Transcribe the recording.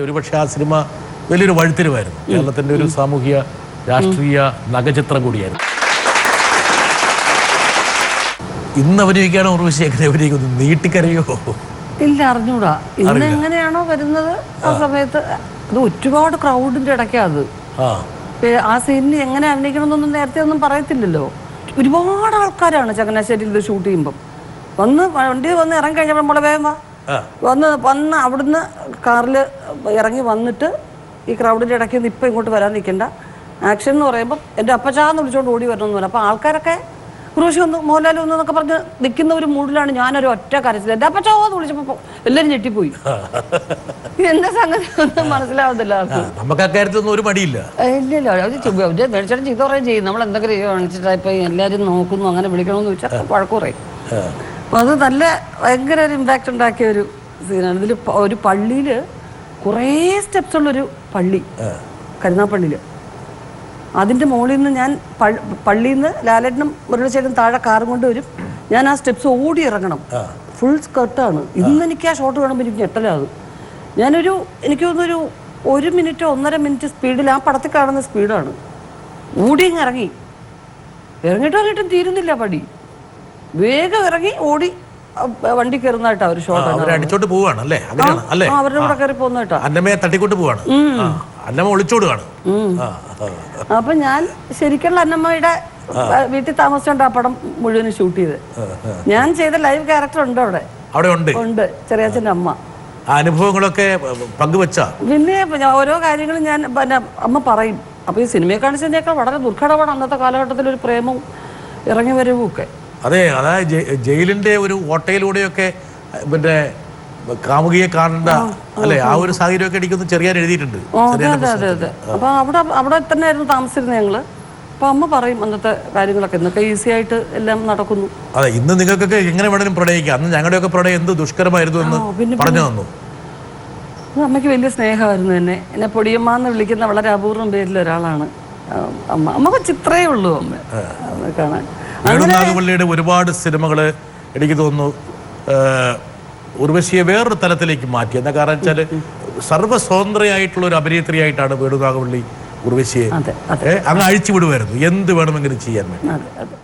ഒരുപക്ഷെ ആ സിനിമ വലിയൊരു വഴിത്തിരിവായിരുന്നു. കേരളത്തിന്റെ ഒരു സാമൂഹിക രാഷ്ട്രീയ നഗചിത്രം കൂടിയായിരുന്നു. ഇന്ന് അഭിനയിക്കാനോ ഉർവശി എങ്ങനെ അഭിനയിക്കുന്നു? നീട്ടിക്കരയോ? ഇല്ല, അറിഞ്ഞൂടാ. ഇന്ന് എങ്ങനെയാണോ വരുന്നത് ആ സമയത്ത് അത് ഒരുപാട് ക്രൗഡിന്റെ ഇടയ്ക്കാണ് അത്. ആ സീനിന് എങ്ങനെ അഭിനയിക്കണമെന്നൊന്നും നേരത്തെ ഒന്നും പറയത്തില്ലല്ലോ. ഒരുപാട് ആൾക്കാരാണ് ചങ്ങനാശ്ശേരിയിൽ ഇത് ഷൂട്ട് ചെയ്യുമ്പം വണ്ടി വന്ന് ഇറങ്ങി കഴിഞ്ഞപ്പോൾ നമ്മളെ വേഗം വന്ന് അവിടുന്ന് കാറിൽ ഇറങ്ങി വന്നിട്ട് ഈ ക്രൗഡിൻ്റെ ഇടയ്ക്ക് നിന്ന് ഇപ്പം ഇങ്ങോട്ട് വരാൻ നിൽക്കണ്ട, ആക്ഷൻ എന്ന് പറയുമ്പോൾ എൻ്റെ അപ്പച്ചാന്ന് വിളിച്ചുകൊണ്ട് ഓടി വരണമെന്ന് പറഞ്ഞു. അപ്പോൾ ആൾക്കാരൊക്കെ ഉർവശി ഒന്ന് മോഹൻലാൽ ഒന്ന് എന്നൊക്കെ പറഞ്ഞ് നിൽക്കുന്ന ഒരു മൂഡിലാണ്. ഞാനൊരു ഒറ്റ കരച്ചില്ല, എൻ്റെ അപ്പച്ചാന്ന് വിളിച്ചപ്പോൾ എല്ലാവരും ഞെട്ടിപ്പോയി. എന്താ സംഗതി ഒന്നും മനസ്സിലാവുന്നില്ല. നമുക്ക് അക്കാര്യത്തിലൊന്നും ഒരു മടിയില്ല. ഇല്ലല്ലോ, അവര് മേടിച്ചിട്ട് ചീത്ത പറയുകയും ചെയ്യും. നമ്മൾ എന്തെങ്കിലും കാണിച്ചിട്ട് ഇപ്പം എല്ലാവരും നോക്കുന്നു അങ്ങനെ വിളിക്കണമെന്ന് ചോദിച്ചാൽ വഴക്ക് പറയും. അപ്പോൾ അത് നല്ല ഭയങ്കര ഒരു ഇമ്പാക്റ്റ് ഉണ്ടാക്കിയ ഒരു സീനാണ്. ഇതിൽ ഒരു പള്ളിയിൽ കുറേ സ്റ്റെപ്സ് ഉള്ളൊരു പള്ളി, കരുനാപ്പള്ളിയിൽ. അതിൻ്റെ മുകളിൽ നിന്ന് ഞാൻ പള്ളിയിൽ നിന്ന് ലാലേട്ടനും മുരളിച്ചേട്ടനും താഴെ കാറും കൊണ്ട് വരും. ഞാൻ ആ സ്റ്റെപ്സ് ഓടി ഇറങ്ങണം. ഫുൾ സ്കർട്ടാണ്. ഇന്ന് എനിക്ക് ആ ഷോട്ട് കാണുമ്പോൾ എനിക്ക് ഞെട്ടലാകും. എനിക്ക് തോന്നുന്നൊരു 1 മിനിറ്റോ 1.5 മിനിറ്റ് സ്പീഡിൽ ആ പടത്തിൽ കാണുന്ന സ്പീഡാണ്. ഓടിയങ്ങ് ഇറങ്ങിയിട്ടും തീരുന്നില്ല പടി. വേഗം ഇറങ്ങി ഓടി വണ്ടി കയറുന്നതായിട്ടാ ഒരു ഷോട്ട്. അടിച്ചോട്ട് പോവാണ് അല്ലേ? അവരുടെ കൂടെ കയറി പോകുന്നതായിട്ടാ. അന്നമ്മയെ തട്ടിക്കൊണ്ട് പോവാണ്, അന്നമ്മ ഒളിച്ചോടുകയാണ്. അപ്പൊ ഞാൻ ശരിക്കുള്ള അന്നമ്മയുടെ വീട്ടിൽ താമസിച്ചോണ്ട് ആ പടം മുഴുവനും ഷൂട്ട് ചെയ്ത്. ഞാൻ ചെയ്ത ലൈവ് ക്യാരക്ടർ ഉണ്ട് അവിടെ ഉണ്ട്, ചെറിയച്ഛൻ്റെ അമ്മ. അനുഭവങ്ങളൊക്കെ പങ്കുവെച്ച പിന്നെ ഓരോ കാര്യങ്ങളും ഞാൻ അമ്മ പറയും. അപ്പൊ ഈ സിനിമയെ കാണിച്ചതിനേക്കാൾ വളരെ ദുർഘടമാണ് അന്നത്തെ കാലഘട്ടത്തിൽ ഒരു പ്രേമവും ഇറങ്ങി വരവും ഒക്കെ. അതെ, അതായത് ജയിലിന്റെ ഒരു ഓട്ടയിലൂടെയൊക്കെ പിന്നെ കാമുകിയെ കാണണ്ട അല്ലെ, ആ ഒരു സാഹചര്യമൊക്കെ എനിക്കൊന്ന് ചെറിയാൻ എഴുതിയിട്ടുണ്ട്. അതെ. അപ്പൊ അവിടെ തന്നെ ആയിരുന്നു താമസിച്ചിരുന്നത് ഞങ്ങള്. അപ്പൊ അമ്മ പറയും അന്നത്തെ കാര്യങ്ങളൊക്കെ ഇന്നൊക്കെ ഈസി ആയിട്ട് എല്ലാം നടക്കുന്നു. അതെ, ഇന്ന് നിങ്ങൾക്കൊക്കെ എങ്ങനെ വേണമെങ്കിലും പ്രണയിക്കാം. അന്ന് ഞങ്ങളുടെയൊക്കെ പ്രണയം എന്ത് ദുഷ്കരമായിരുന്നു എന്ന് പറഞ്ഞു തന്നു. അമ്മയ്ക്ക് വലിയ സ്നേഹമായിരുന്നു തന്നെ. എന്നെ പൊടിയമ്മ എന്ന് വിളിക്കുന്ന വളരെ അപൂർവം പേരിൽ ഒരാളാണ് അമ്മ. അമ്മക്ക് ചിത്രേ ഉള്ളൂ അമ്മ കാണാൻ. വേണുനാഗവള്ളിയുടെ ഒരുപാട് സിനിമകള് എനിക്ക് തോന്നുന്നു ഉർവശിയെ വേറൊരു തലത്തിലേക്ക് മാറ്റി. എന്താ കാരണം വെച്ചാൽ സർവ്വസ്വതന്ത്രയായിട്ടുള്ള ഒരു അഭിനേത്രിയായിട്ടാണ് വേണുനാഗവള്ളി ഉർവശിയെ അങ്ങ് അഴിച്ചു വിടുമായിരുന്നു എന്ത് വേണമെങ്കിലും ചെയ്യാൻ വേണ്ടി.